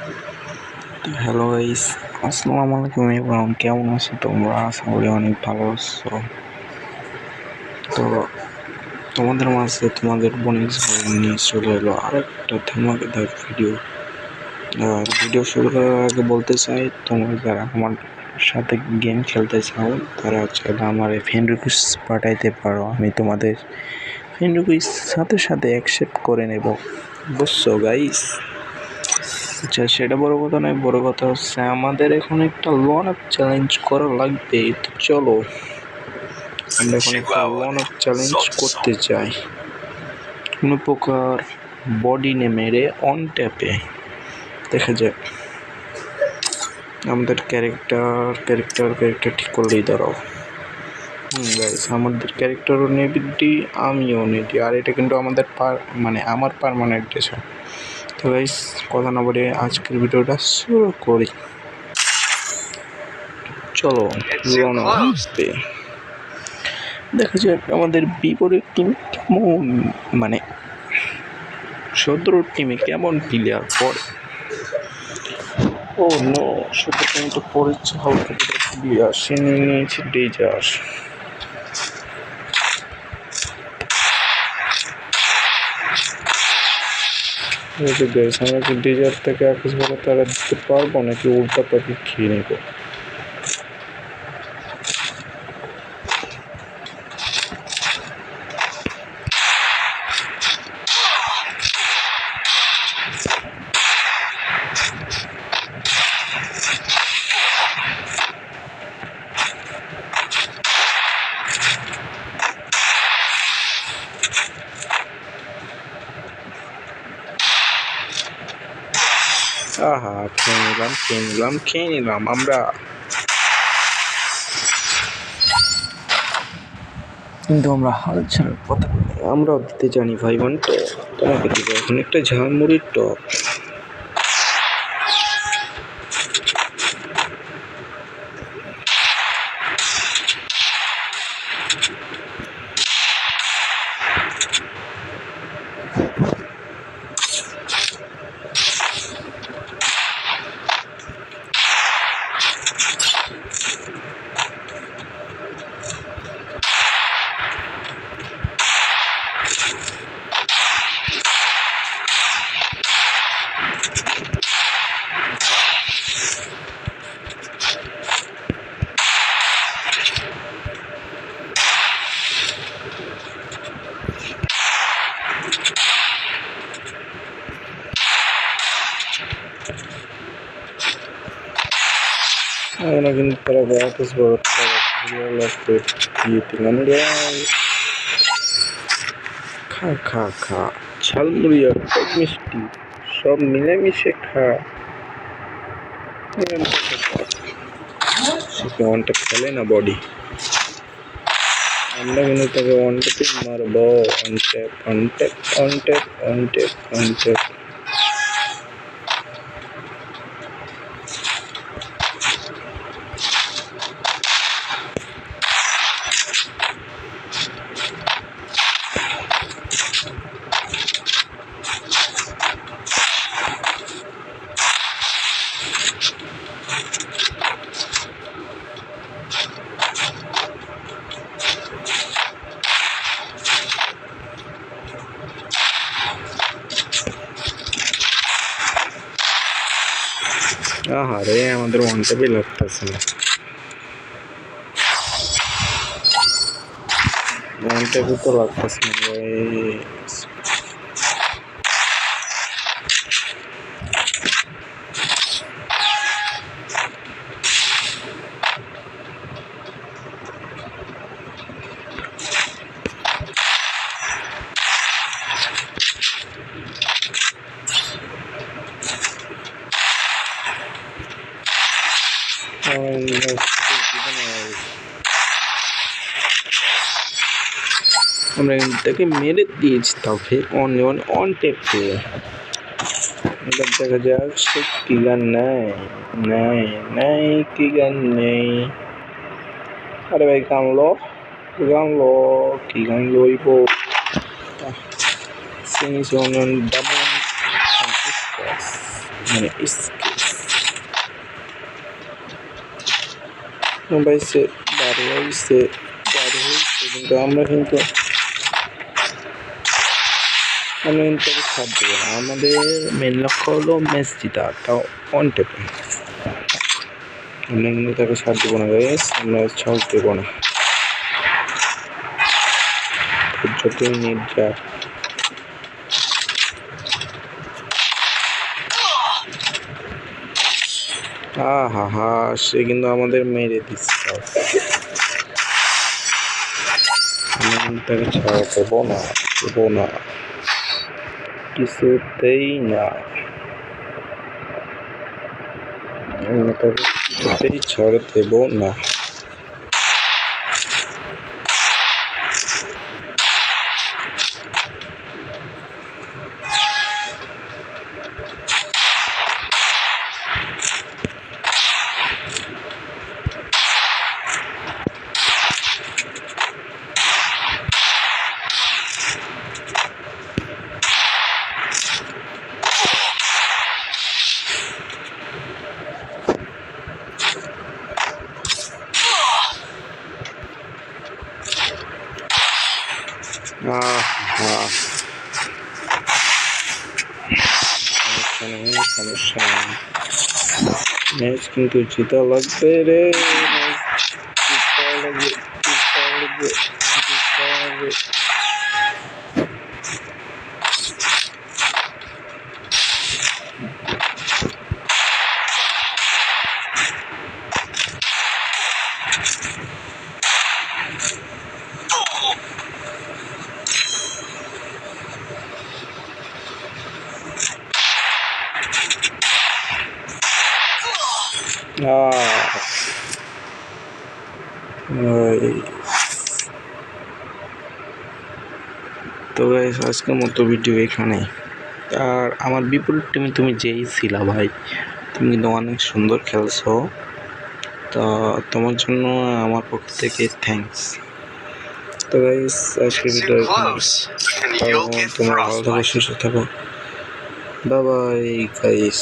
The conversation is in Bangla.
তো হ্যালো গাইস, আসসালামু আলাইকুম এবং কেমন আছো তোমরা? আশা করি অনেক ভালো আছো। তো তোমাদের মাঝে তোমাদের বোনের জীবন নিয়ে চলে এলো আরেকটা ধামাকেদার ভিডিও। আর ভিডিও শুরু করার আগে বলতে চাই, তোমরা যারা আমার সাথে গেম খেলতে চাও তারা চাইলে আমার ফ্রেন্ড রিকোয়েস্ট পাঠাইতে পারো। আমি তোমাদের ফ্রেন্ড রিকোয়েস্ট সাথে সাথে অ্যাকসেপ্ট করে নেব, বুঝছো গাইস? আচ্ছা, সেটা বড় কথা নয়, বড় কথা হচ্ছে আমাদের এখন একটা লন আপ চ্যালেঞ্জ করা লাগবে। তো চলো আমরা এখন একটা লন আপ চ্যালেঞ্জ করতে চাই। কোনো প্রকার বডি নে মেরে অন ট্যাপে দেখা যাক আমাদের ক্যারেক্টার ঠিক করলেই দাঁড়াও। গাইস, আমাদের ক্যারেক্টারও নেবিটি, আমিও নেটি, আর এটা কিন্তু আমাদের আমার পার্মানেন্ট ড্রেস। তো গাইস, কথা না বলে আজকের ভিডিওটা শুরু করি। চলো লন আপে দেখা যাক আমাদের বিপরীত টিম কেমন, শত্রুর টিমে কেমন প্লেয়ার পড়ে। ও নো, শত্রুর টিমে তো পড়েছে হালকা প্লেয়ার, সে নিয়েছে ডেজার। আমরা কি ডেজার থেকে আকাশ বলে তারা দিতে পারবো নাকি উল্টা তাকে খেয়ে নেব? আহা, খেয়ে নিলাম আমরা। কিন্তু আমরা হাল ছাড়ার কথা নেই, আমরাও দিতে জানি ভাই বোন। তো তোমাকে দিব এখন একটা ঝালমুড়ির টক। আমরা কিন্তু তারা বাতাস বড় খা খা খা, ঝালমুড়ি আর টক মিষ্টি সব মিলেমিশে খা। ওয়ানটা খেলে না বডি, আমরা কিন্তু তাকে ওয়ান ট্যাপে মারবো। On tap. আহারে, আমাদের ওয়ান ট্যাপই লাগতেছে না। ওয়ান ট্যাপে তো লাগতেছে না ভাই। আমরা তাকে মেরে দিয়েছি, তাও ফের অন ট্যাপ পেয়ে। এবার দেখা যাক সে কি গান নেই কি গান নেই। আরে ভাই, গানলো কি গান লইব? মানে বাইসে বারো হয়েছে কিন্তু আমরা কিন্তু তাকে ছাড় দেবো না। আমাদের মেন লক্ষ্য হলো ম্যাচ জিতা, তাও অন টেপে। আমরা কিন্তু তাকে ছাড় দেবো না গাইস, আমরা ছাড় দেবো না। যতই নেট যাক, হা সে কিন্তু আমাদের মেরে দিচ্ছে। আমরা কিন্তু তাকে ছাড় দেবো না কিছুতেই না। আমরা তাকে কিছুতেই ছাড় দেবো না। সমস্যা নেই, ম্যাচ কিন্তু জিতা লাগবে রে, জিতা লাগবে। তো গাইস, আজকের মতো ভিডিও এখানে। আর আমার বিপরীত টিমে তুমি যেই ছিলা ভাই, তুমি কিন্তু অনেক সুন্দর খেলছো, তো তোমার জন্য আমার পক্ষ থেকে থ্যাঙ্কস। তো গাইস, আজকের ভিডিও এখানে। তোমরা ভালো থাকো, সুস্থ থাকো, বাই বাই গাইস।